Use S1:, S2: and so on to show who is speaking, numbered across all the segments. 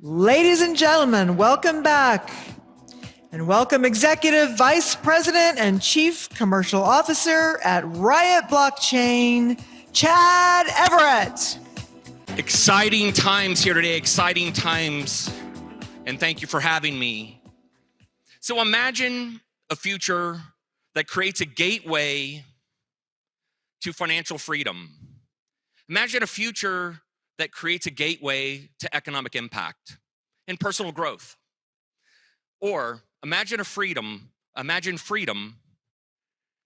S1: Ladies and gentlemen, welcome back. And welcome Executive Vice President and Chief Commercial Officer at Riot Blockchain, Chad Everett.
S2: Exciting times here today, exciting times. And thank you for having me. So imagine a future that creates a gateway to financial freedom. Imagine a future that creates a gateway to economic impact and personal growth. Or imagine freedom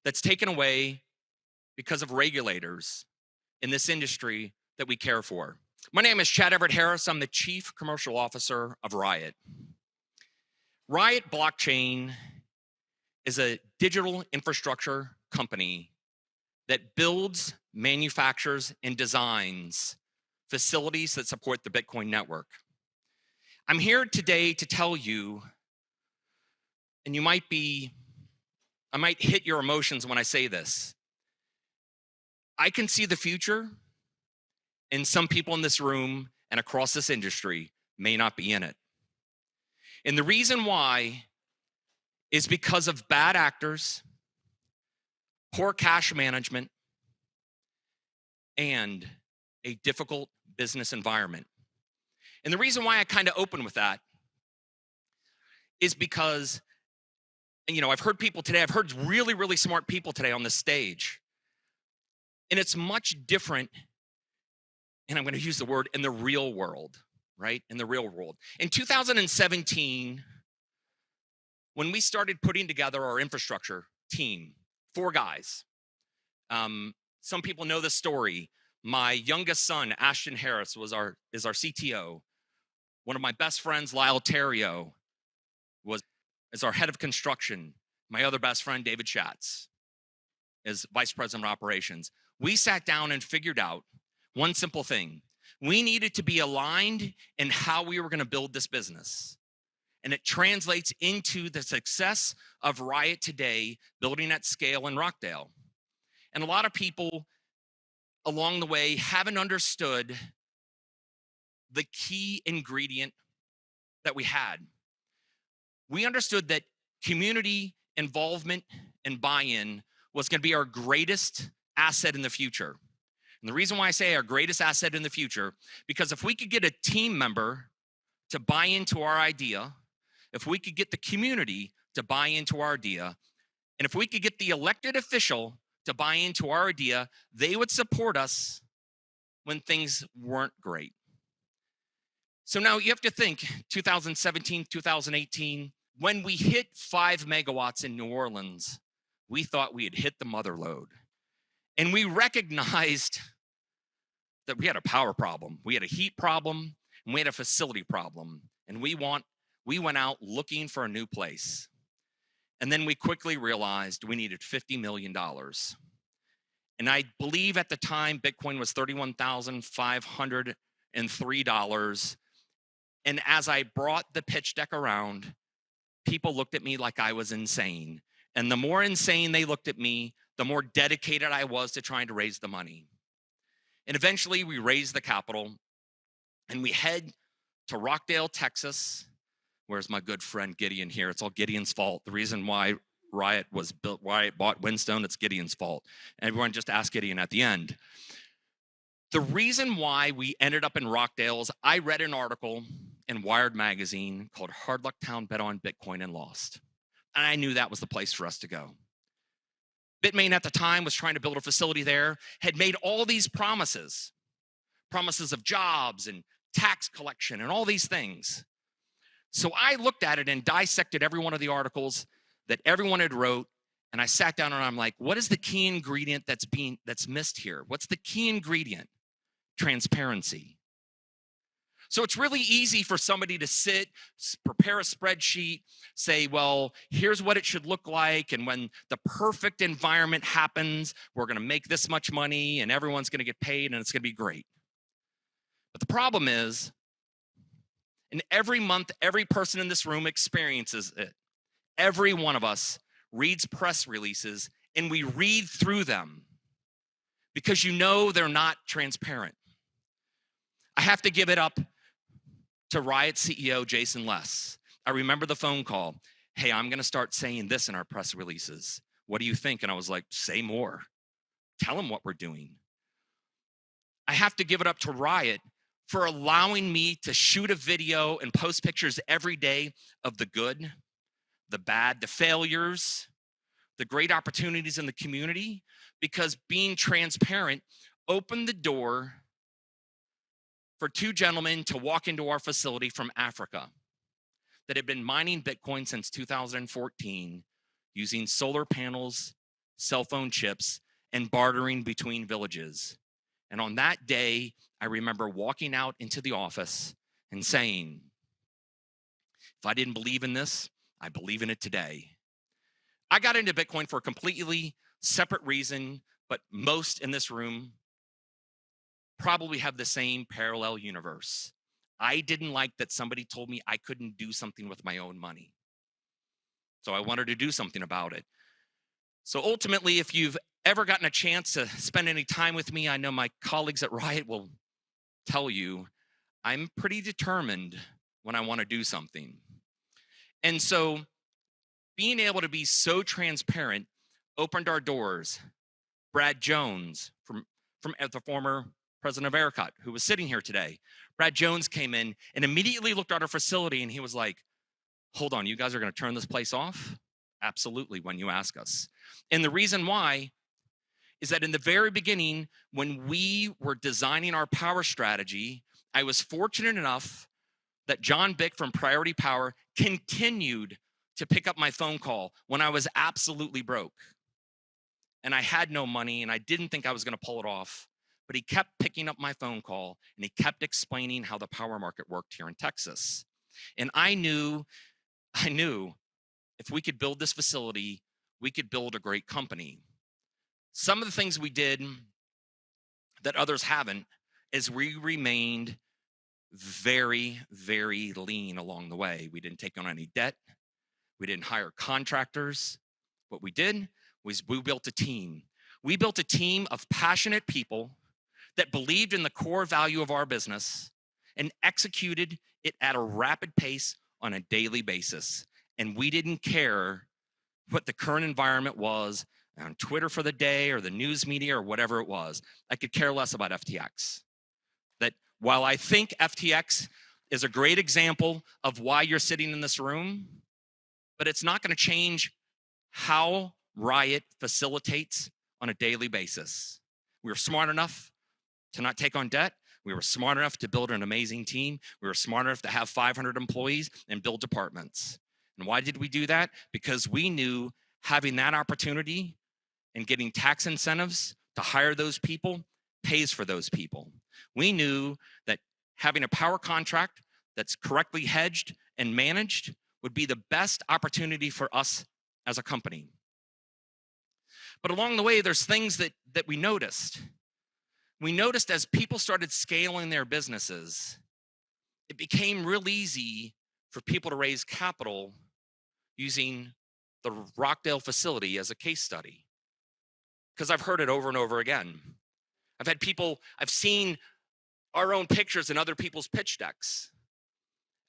S2: that's taken away because of regulators in this industry that we care for. My name is Chad Everett Harris. I'm the Chief Commercial Officer of Riot. Riot Blockchain is a digital infrastructure company that builds, manufactures, and designs facilities that support the Bitcoin network. I'm here today to tell you, and I might hit your emotions when I say this. I can see the future, and some people in this room and across this industry may not be in it. And the reason why is because of bad actors, poor cash management, and a difficult business environment. And the reason why I kind of open with that is because, I've heard people today, I've heard really, really smart people today on this stage. And it's much different, and I'm going to use the word, in the real world, right? In the real world. In 2017, when we started putting together our infrastructure team, 4 guys, some people know the story. My youngest son, Ashton Harris, is our CTO. One of my best friends, Lyle Terrio, is our head of construction. My other best friend, David Schatz, is vice president of operations. We sat down and figured out one simple thing. We needed to be aligned in how we were going to build this business. And it translates into the success of Riot today, building at scale in Rockdale. And a lot of people along the way haven't understood the key ingredient that we had. We understood that community involvement and buy-in was going to be our greatest asset in the future. And the reason why I say our greatest asset in the future, because if we could get a team member to buy into our idea, if we could get the community to buy into our idea, and if we could get the elected official to buy into our idea, they would support us when things weren't great. So now you have to think 2017, 2018, when we hit 5 megawatts in New Orleans, we thought we had hit the mother lode. And we recognized that we had a power problem, we had a heat problem, and we had a facility problem. And we went out looking for a new place. And then we quickly realized we needed $50 million. And I believe at the time, Bitcoin was $31,503. And as I brought the pitch deck around, people looked at me like I was insane. And the more insane they looked at me, the more dedicated I was to trying to raise the money. And eventually we raised the capital and we head to Rockdale, Texas. Where's my good friend Gideon here? It's all Gideon's fault. The reason why Riot was built, why it bought Windstone, it's Gideon's fault. Everyone just ask Gideon at the end. The reason why we ended up in Rockdale is I read an article in Wired magazine called Hard Luck Town Bet on Bitcoin and Lost. And I knew that was the place for us to go. Bitmain at the time was trying to build a facility there, had made all these promises of jobs and tax collection and all these things. So I looked at it and dissected every one of the articles that everyone had wrote, and I sat down and I'm like, what is the key ingredient that's missed here? What's the key ingredient? Transparency. So it's really easy for somebody to sit, prepare a spreadsheet, say, well, here's what it should look like, and when the perfect environment happens, we're going to make this much money, and everyone's going to get paid, and it's going to be great. But the problem is, and every month, every person in this room experiences it. Every one of us reads press releases and we read through them because they're not transparent. I have to give it up to Riot CEO Jason Less. I remember the phone call. Hey, I'm going to start saying this in our press releases. What do you think? And I was like, say more. Tell them what we're doing. I have to give it up to Riot for allowing me to shoot a video and post pictures every day of the good, the bad, the failures, the great opportunities in the community, because being transparent opened the door for two gentlemen to walk into our facility from Africa that had been mining Bitcoin since 2014, using solar panels, cell phone chips, and bartering between villages. And on that day, I remember walking out into the office and saying, if I didn't believe in this, I believe in it today. I got into Bitcoin for a completely separate reason, but most in this room probably have the same parallel universe. I didn't like that somebody told me I couldn't do something with my own money. So I wanted to do something about it. So ultimately, if you've ever gotten a chance to spend any time with me, I know my colleagues at Riot will tell you, I'm pretty determined when I want to do something. And so being able to be so transparent opened our doors. Brad Jones from the former president of ERCOT, who was sitting here today. Brad Jones came in and immediately looked at our facility and he was like, hold on, you guys are going to turn this place off? Absolutely, when you ask us. And the reason why is that in the very beginning, when we were designing our power strategy, I was fortunate enough that John Bick from Priority Power continued to pick up my phone call when I was absolutely broke. And I had no money and I didn't think I was going to pull it off. But he kept picking up my phone call and he kept explaining how the power market worked here in Texas. And I knew if we could build this facility, we could build a great company. Some of the things we did that others haven't is we remained very, very lean along the way. We didn't take on any debt. We didn't hire contractors. What we did was we built a team. We built a team of passionate people that believed in the core value of our business and executed it at a rapid pace on a daily basis. And we didn't care what the current environment was on Twitter for the day or the news media or whatever it was. I could care less about FTX. That while I think FTX is a great example of why you're sitting in this room, but it's not going to change how Riot facilitates on a daily basis. We were smart enough to not take on debt. We were smart enough to build an amazing team. We were smart enough to have 500 employees and build departments. And why did we do that? Because we knew having that opportunity and getting tax incentives to hire those people pays for those people. We knew that having a power contract that's correctly hedged and managed would be the best opportunity for us as a company. But along the way, there's things that we noticed. We noticed as people started scaling their businesses, it became real easy for people to raise capital using the Rockdale facility as a case study. Because I've heard it over and over again. I've seen our own pictures in other people's pitch decks.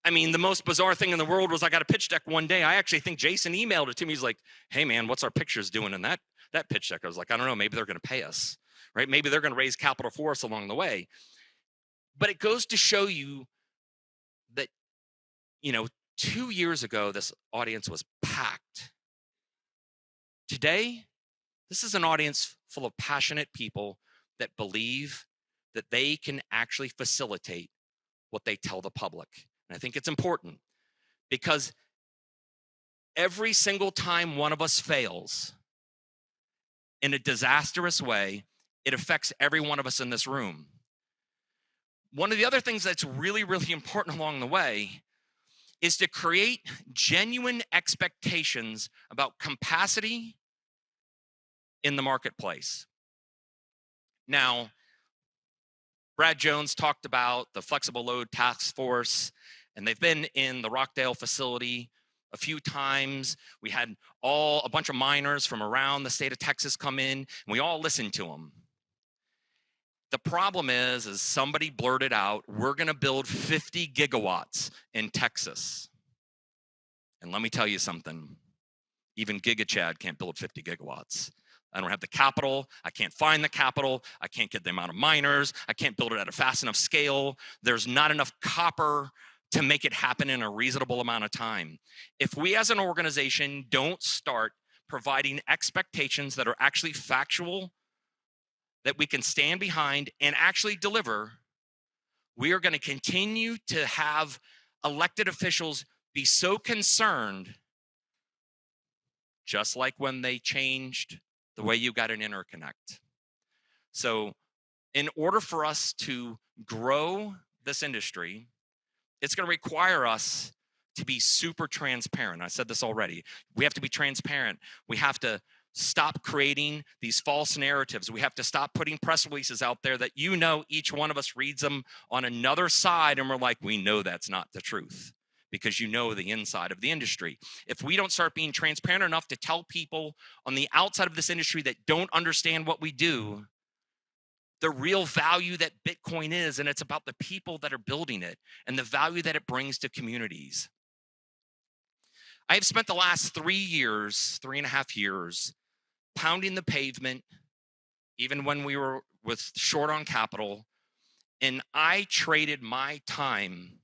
S2: I mean, the most bizarre thing in the world was I got a pitch deck one day. I actually think Jason emailed it to me. He's like, hey man, what's our pictures doing in that pitch deck? I was like, I don't know, maybe they're going to pay us, right? Maybe they're going to raise capital for us along the way. But it goes to show you that, 2 years ago, this audience was packed. Today, this is an audience full of passionate people that believe that they can actually facilitate what they tell the public. And I think it's important because every single time one of us fails in a disastrous way, it affects every one of us in this room. One of the other things that's really, really important along the way is to create genuine expectations about capacity in the marketplace. Now, Brad Jones talked about the flexible load task force, and they've been in the Rockdale facility a few times. We had a bunch of miners from around the state of Texas come in, and we all listened to them. The problem is somebody blurted out, we're going to build 50 gigawatts in Texas. And let me tell you something, even Giga Chad can't build 50 gigawatts. I don't have the capital. I can't find the capital. I can't get the amount of miners. I can't build it at a fast enough scale. There's not enough copper to make it happen in a reasonable amount of time. If we as an organization don't start providing expectations that are actually factual, that we can stand behind and actually deliver, we are going to continue to have elected officials be so concerned, just like when they changed the way you got an interconnect. So in order for us to grow this industry, it's going to require us to be super transparent. I said this already. We have to be transparent. We have to stop creating these false narratives. We have to stop putting press releases out there that, you know, each one of us reads them on another side and we're like, we know that's not the truth, because you know the inside of the industry. If we don't start being transparent enough to tell people on the outside of this industry that don't understand what we do, the real value that Bitcoin is, and it's about the people that are building it and the value that it brings to communities. I have spent the last 3.5 years, pounding the pavement, even when we were short on capital, and I traded my time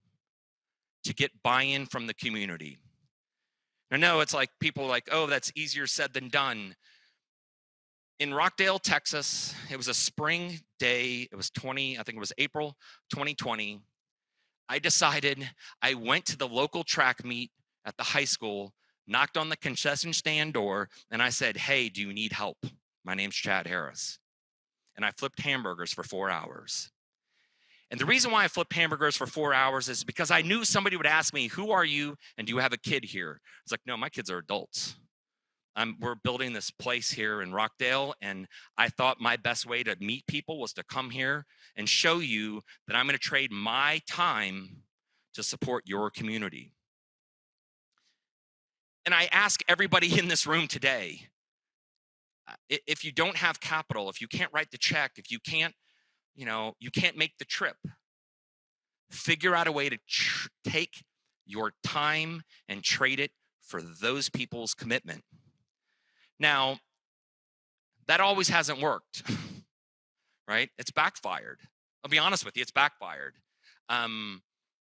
S2: to get buy-in from the community. I know it's like people are like, oh, that's easier said than done. In Rockdale, Texas, it was a spring day. It was April 2020. I went to the local track meet at the high school, knocked on the concession stand door, and I said, hey, do you need help? My name's Chad Harris. And I flipped hamburgers for 4 hours. And the reason why I flipped hamburgers for 4 hours is because I knew somebody would ask me, who are you? And do you have a kid here? It's like, no, my kids are adults. We're building this place here in Rockdale, and I thought my best way to meet people was to come here and show you that I'm going to trade my time to support your community. And I ask everybody in this room today, if you don't have capital, if you can't write the check, if you can't, you can't make the trip, figure out a way to take your time and trade it for those people's commitment. Now, that always hasn't worked, right? It's backfired. I'll be honest with you, it's backfired.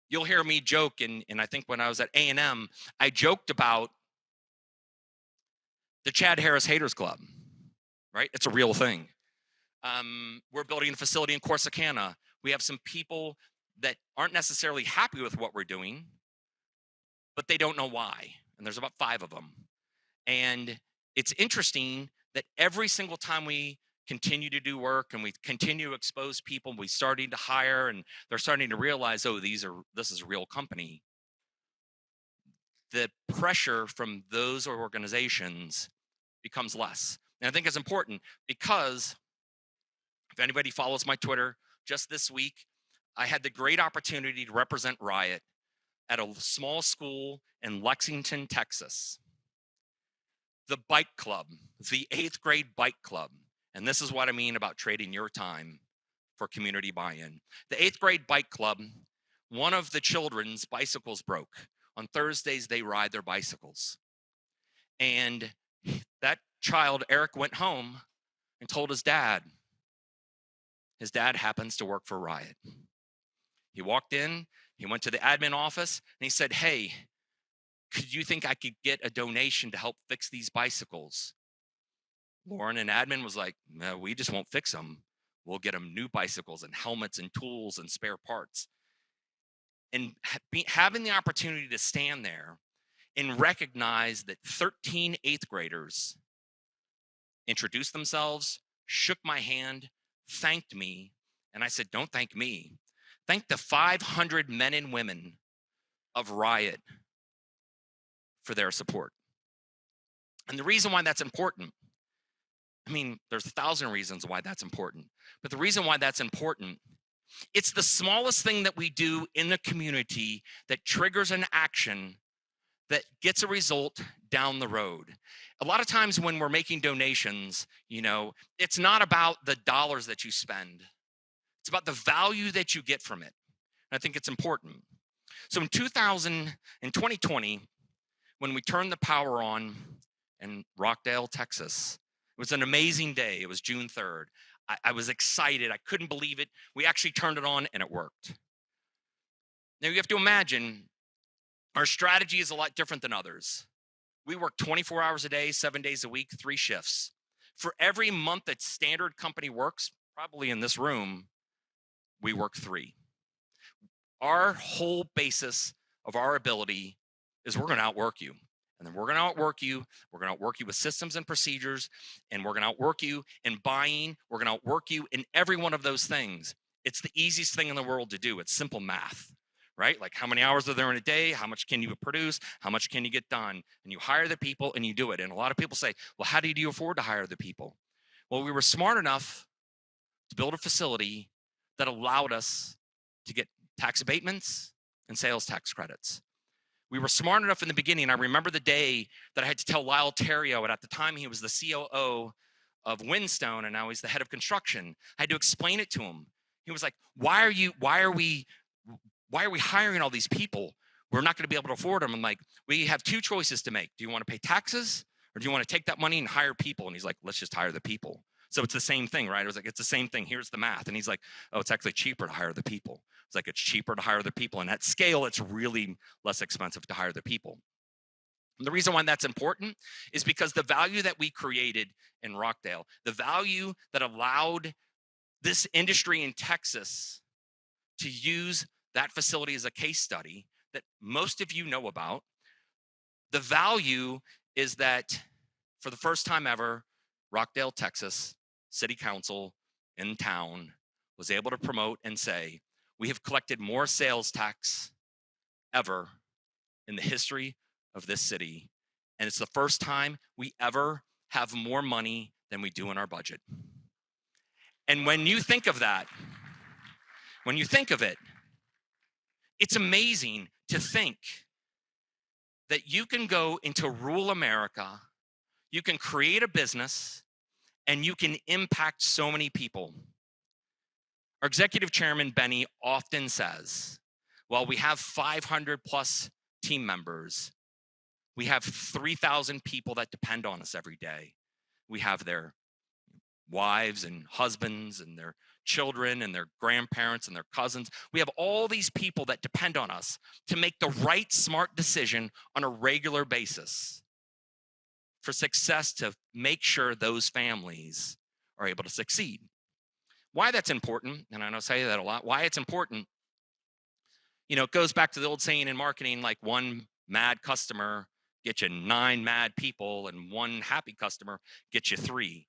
S2: You'll hear me joke, and I think when I was at A&M, I joked about the Chad Harris Haters Club, right? It's a real thing. We're building a facility in Corsicana. We have some people that aren't necessarily happy with what we're doing, but they don't know why. And there's about 5 of them. And it's interesting that every single time we continue to do work and we continue to expose people, we're starting to hire, and they're starting to realize, oh, this is a real company. The pressure from those organizations becomes less. And I think it's important because if anybody follows my Twitter, just this week, I had the great opportunity to represent Riot at a small school in Lexington, Texas. The bike club, the 8th grade bike club. And this is what I mean about trading your time for community buy-in. The 8th grade bike club, one of the children's bicycles broke. On Thursdays, they ride their bicycles. And that child, Eric, went home and told his dad. His dad happens to work for Riot. He walked in, he went to the admin office, and he said, hey, could you think I could get a donation to help fix these bicycles? Lauren and admin was like, no, we just won't fix them. We'll get them new bicycles and helmets and tools and spare parts. And having the opportunity to stand there and recognize that 13 8th graders introduced themselves, shook my hand, thanked me, and I said, don't thank me. Thank the 500 men and women of Riot for their support. And the reason why that's important, I mean, there's 1,000 reasons why that's important, but the reason why that's important, it's the smallest thing that we do in the community that triggers an action that gets a result down the road. A lot of times when we're making donations, it's not about the dollars that you spend. It's about the value that you get from it. And I think it's important. So in 2020, when we turned the power on in Rockdale, Texas, it was an amazing day. It was June 3rd. I was excited. I couldn't believe it. We actually turned it on and it worked. Now you have to imagine our strategy is a lot different than others. We work 24 hours a day, 7 days a week, 3 shifts. For every month that standard company works, probably in this room, we work 3. Our whole basis of our ability is we're going to outwork you. And then we're going to outwork you. We're going to outwork you with systems and procedures. And we're going to outwork you in buying. We're going to outwork you in every one of those things. It's the easiest thing in the world to do. It's simple math, right? Like how many hours are there in a day? How much can you produce? How much can you get done? And you hire the people and you do it. And a lot of people say, well, how do you afford to hire the people? Well, we were smart enough to build a facility that allowed us to get tax abatements and sales tax credits. We were smart enough in the beginning. I remember the day that I had to tell Lyle Terrio, and at the time he was the COO of Windstone, and now he's the head of construction. I had to explain it to him. He was like, why are we hiring all these people? We're not going to be able to afford them. I'm like, we have 2 choices to make. Do you want to pay taxes or do you want to take that money and hire people? And he's like, let's just hire the people. So it's the same thing, right? I was like, it's the same thing. Here's the math. And he's like, oh, it's actually cheaper to hire the people. It's like, it's cheaper to hire the people. And at scale, it's really less expensive to hire the people. And the reason why that's important is because the value that we created in Rockdale, the value that allowed this industry in Texas to use that facility as a case study that most of you know about, the value is that for the first time ever, Rockdale, Texas, City Council in town was able to promote and say, we have collected more sales tax ever in the history of this city. And it's the first time we ever have more money than we do in our budget. And when you think of that, when you think of it, it's amazing to think that you can go into rural America, you can create a business, and you can impact so many people. Our executive chairman, Benny, often says, well, we have 500 plus team members. We have 3,000 people that depend on us every day. We have their wives and husbands and their children and their grandparents and their cousins. We have all these people that depend on us to make the right smart decision on a regular basis for success, to make sure those families are able to succeed. Why that's important, and I know I say that a lot, why it's important, it goes back to the old saying in marketing, like one mad customer gets you 9 mad people and one happy customer gets you 3.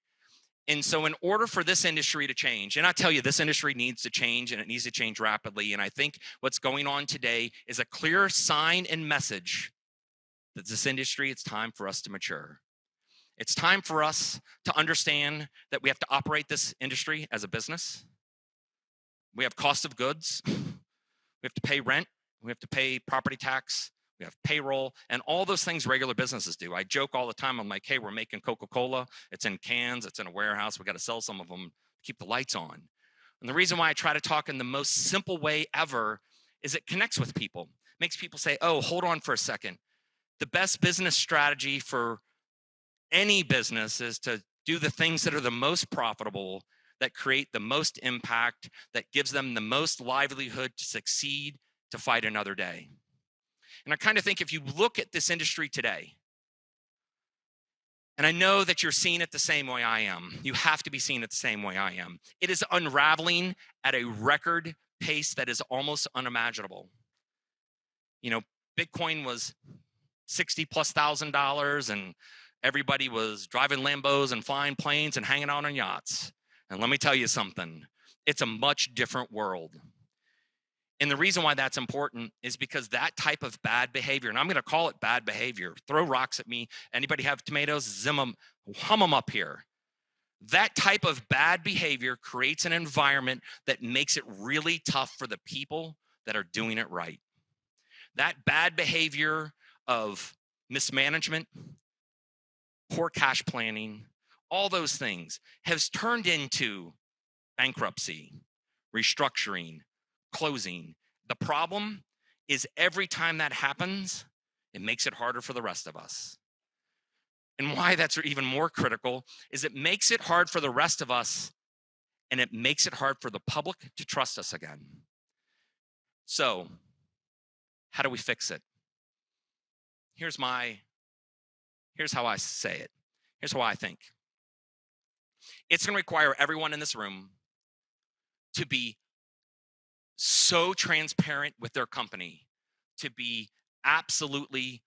S2: And so in order for this industry to change, and I tell you, this industry needs to change and it needs to change rapidly. And I think what's going on today is a clear sign and message that this industry, it's time for us to mature. It's time for us to understand that we have to operate this industry as a business. We have cost of goods. We have to pay rent. We have to pay property tax. We have payroll and all those things regular businesses do. I joke all the time. I'm like, hey, we're making Coca-Cola. It's in cans. It's in a warehouse. We got to sell some of them to keep the lights on. And the reason why I try to talk in the most simple way ever is it connects with people. Makes people say, oh, hold on for a second. The best business strategy for any business is to do the things that are the most profitable, that create the most impact, that gives them the most livelihood to succeed, to fight another day. And I kind of think if you look at this industry today, and I know that you're seeing it the same way I am, you have to be seeing it the same way I am. It is unraveling at a record pace that is almost unimaginable. Bitcoin was $60,000+ and everybody was driving Lambos and flying planes and hanging out on yachts. And let me tell you something, it's a much different world. And the reason why that's important is because that type of bad behavior, and I'm going to call it bad behavior, throw rocks at me. Anybody have tomatoes? Hum them up here. That type of bad behavior creates an environment that makes it really tough for the people that are doing it right. That bad behavior of mismanagement, poor cash planning, all those things has turned into bankruptcy, restructuring, closing. The problem is every time that happens, it makes it harder for the rest of us. And why that's even more critical is it makes it hard for the rest of us, and it makes it hard for the public to trust us again. So, how do we fix it? Here's how I say it. Here's how I think. It's going to require everyone in this room to be so transparent with their company, to be absolutely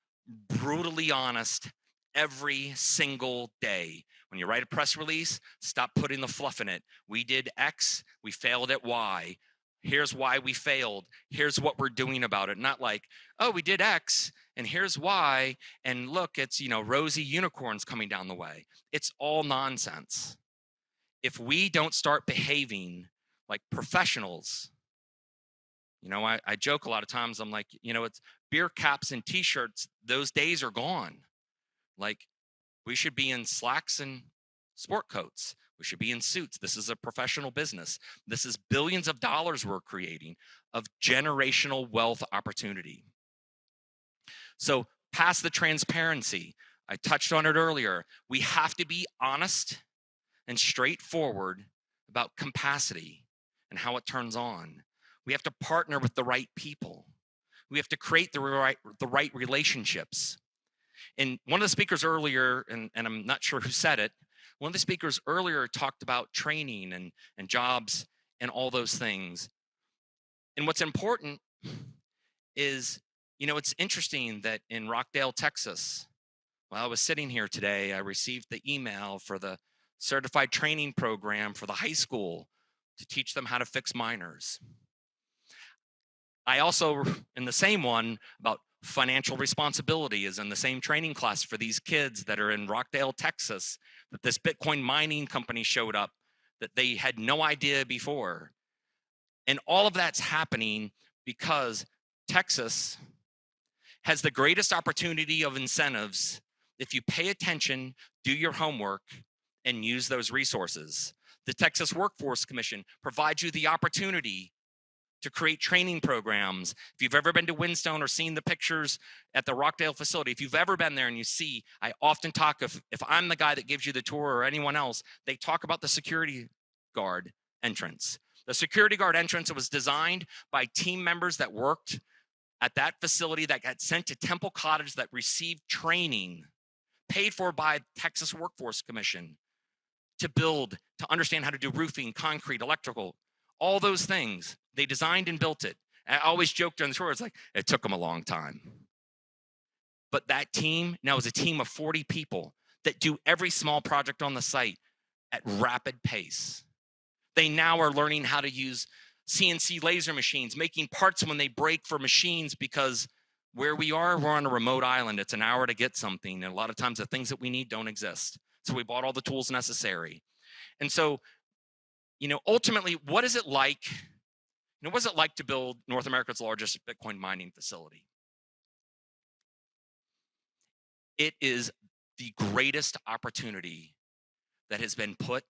S2: brutally honest every single day. When you write a press release, stop putting the fluff in it. We did X, we failed at Y. Here's why we failed. Here's what we're doing about it. Not like, oh, we did X and here's why. And look, it's, rosy unicorns coming down the way. It's all nonsense. If we don't start behaving like professionals, I joke a lot of times. I'm like, it's beer caps and t-shirts. Those days are gone. Like, we should be in slacks and sport coats. We should be in suits. This is a professional business. This is billions of dollars we're creating of generational wealth opportunity. So past the transparency, I touched on it earlier. We have to be honest and straightforward about capacity and how it turns on. We have to partner with the right people. We have to create the right relationships. And one of the speakers earlier, and I'm not sure who said it, one of the speakers earlier talked about training and jobs and all those things. And what's important is, it's interesting that in Rockdale, Texas, while I was sitting here today, I received the email for the certified training program for the high school to teach them how to fix miners. I also, in the same one about financial responsibility, is in the same training class for these kids that are in Rockdale, Texas, that this Bitcoin mining company showed up that they had no idea before. And all of that's happening because Texas has the greatest opportunity of incentives if you pay attention, do your homework, and use those resources. The Texas Workforce Commission provides you the opportunity to create training programs. If you've ever been to Whinstone or seen the pictures at the Rockdale facility, if you've ever been there and you see, I often talk, if I'm the guy that gives you the tour or anyone else, they talk about the security guard entrance. The security guard entrance was designed by team members that worked at that facility that got sent to Temple Cottage that received training paid for by Texas Workforce Commission to build, to understand how to do roofing, concrete, electrical, all those things. They designed and built it. I always joke during the tour, it's like, it took them a long time. But that team now is a team of 40 people that do every small project on the site at rapid pace. They now are learning how to use CNC laser machines, making parts when they break for machines, because where we are, we're on a remote island. It's an hour to get something. And a lot of times the things that we need don't exist. So we bought all the tools necessary. And so, ultimately, what is it like? What is it like to build North America's largest Bitcoin mining facility? It is the greatest opportunity that has been put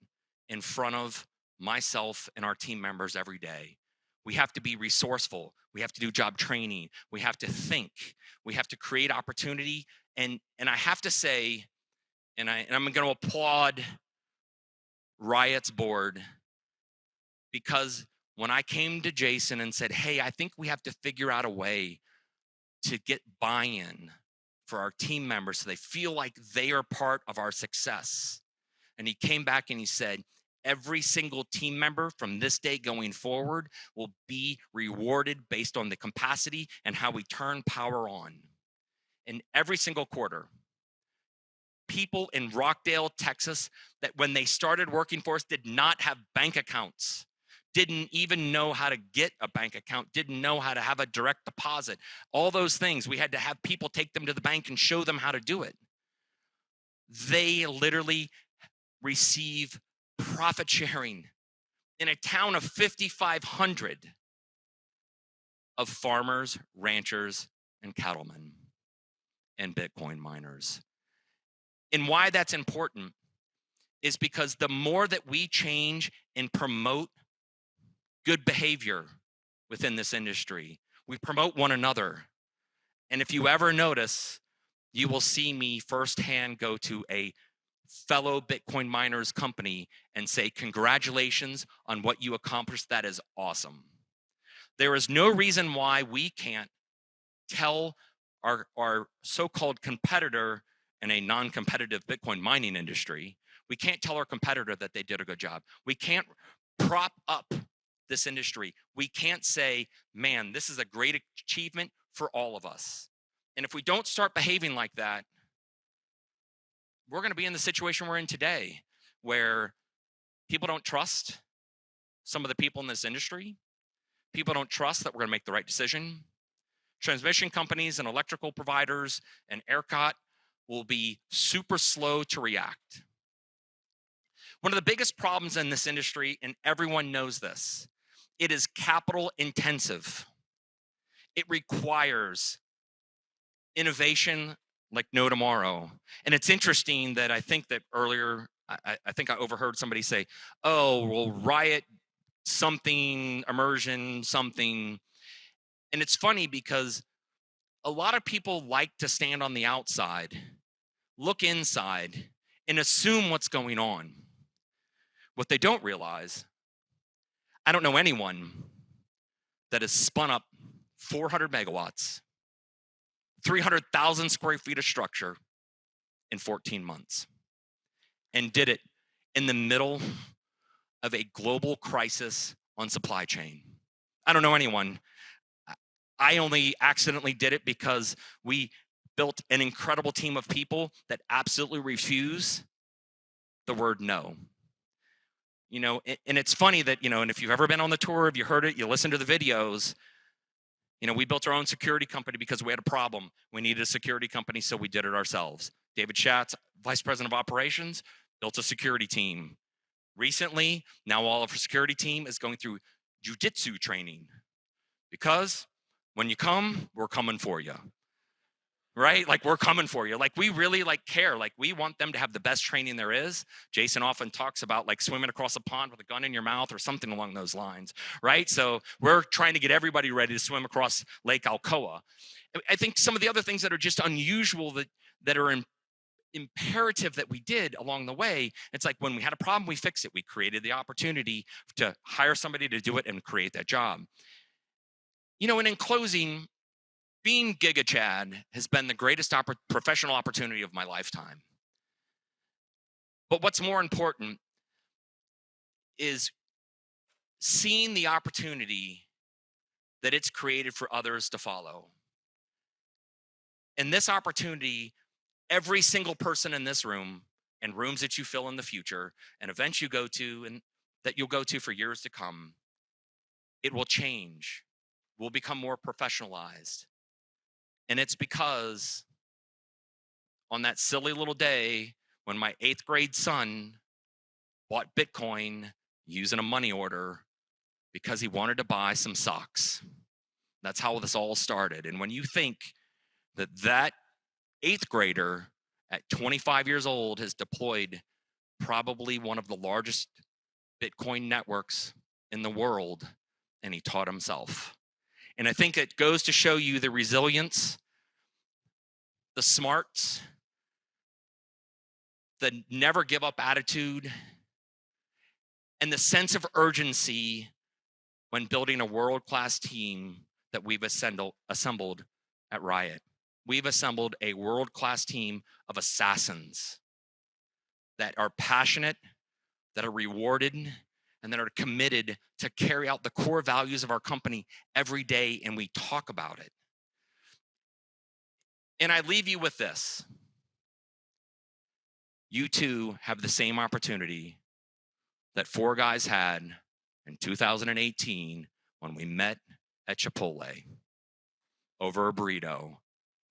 S2: in front of myself and our team members every day. We have to be resourceful. We have to do job training. We have to think. We have to create opportunity. And I have to say, and I'm going to applaud Riot's board, because when I came to Jason and said, hey, I think we have to figure out a way to get buy-in for our team members so they feel like they are part of our success. And he came back and he said, every single team member from this day going forward will be rewarded based on the capacity and how we turn power on. In every single quarter, people in Rockdale, Texas, that when they started working for us did not have bank accounts, didn't even know how to get a bank account, didn't know how to have a direct deposit, all those things. We had to have people take them to the bank and show them how to do it. They literally receive profit sharing in a town of 5,500 of farmers, ranchers, and cattlemen and Bitcoin miners. And why that's important is because the more that we change and promote good behavior within this industry. We promote one another. And if you ever notice, you will see me firsthand go to a fellow Bitcoin miners company and say, congratulations on what you accomplished. That is awesome. There is no reason why we can't tell our so-called competitor in a non-competitive Bitcoin mining industry, we can't tell our competitor that they did a good job. We can't prop up this industry. We can't say, man, this is a great achievement for all of us. And if we don't start behaving like that, we're going to be in the situation we're in today, where people don't trust some of the people in this industry. People don't trust that we're going to make the right decision. Transmission companies and electrical providers and ERCOT will be super slow to react. One of the biggest problems in this industry, and everyone knows this, it is capital intensive. It requires innovation like no tomorrow. And it's interesting that I think that earlier, I think I overheard somebody say, oh, well, Riot something, immersion something. And it's funny because a lot of people like to stand on the outside, look inside, and assume what's going on. What they don't realize, I don't know anyone that has spun up 400 megawatts, 300,000 square feet of structure in 14 months, and did it in the middle of a global crisis on supply chain. I don't know anyone. I only accidentally did it because we built an incredible team of people that absolutely refuse the word no. You know, and it's funny that, you know, and if you've ever been on the tour, if you heard it, you listen to the videos, you know, we built our own security company because we had a problem. We needed a security company, so we did it ourselves. David Schatz, Vice President of Operations, built a security team. Recently, now all of our security team is going through jiu-jitsu training, because when you come, we're coming for you, right? Like, we're coming for you. Like, we really care. Like, we want them to have the best training there is. Jason often talks about like swimming across a pond with a gun in your mouth or something along those lines, right? So we're trying to get everybody ready to swim across Lake Alcoa. I think some of the other things that are just unusual that are imperative that we did along the way, it's like when we had a problem, we fixed it. We created the opportunity to hire somebody to do it and create that job. You know, and in closing, being Giga Chad has been the greatest professional opportunity of my lifetime. But what's more important is seeing the opportunity that it's created for others to follow. And this opportunity, every single person in this room and rooms that you fill in the future and events you go to and that you'll go to for years to come, it will change. We'll become more professionalized. And it's because on that silly little day when my 8th grade son bought Bitcoin using a money order because he wanted to buy some socks. That's how this all started. And when you think that 8th grader at 25 years old has deployed probably one of the largest Bitcoin networks in the world, and he taught himself. And I think it goes to show you the resilience, the smarts, the never give up attitude, and the sense of urgency when building a world-class team that we've assembled at Riot. We've assembled a world-class team of assassins that are passionate, that are rewarded, and that are committed to carry out the core values of our company every day, and we talk about it. And I leave you with this. You too have the same opportunity that 4 guys had in 2018 when we met at Chipotle over a burrito.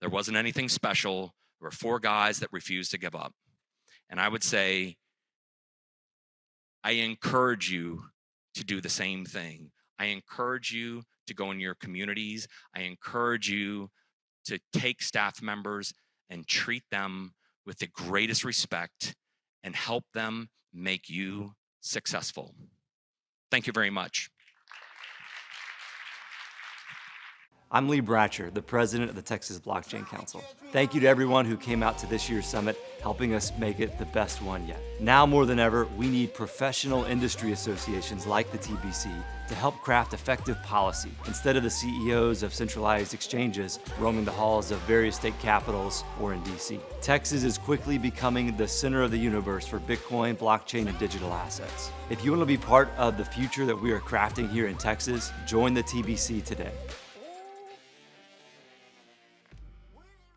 S2: There wasn't anything special. There were 4 guys that refused to give up. And I would say, I encourage you to do the same thing. I encourage you to go in your communities. I encourage you to take staff members and treat them with the greatest respect and help them make you successful. Thank you very much.
S3: I'm Lee Bratcher, the president of the Texas Blockchain Council. Thank you to everyone who came out to this year's summit, helping us make it the best one yet. Now more than ever, we need professional industry associations like the TBC to help craft effective policy instead of the CEOs of centralized exchanges roaming the halls of various state capitals or in DC. Texas is quickly becoming the center of the universe for Bitcoin, blockchain, and digital assets. If you want to be part of the future that we are crafting here in Texas, join the TBC today.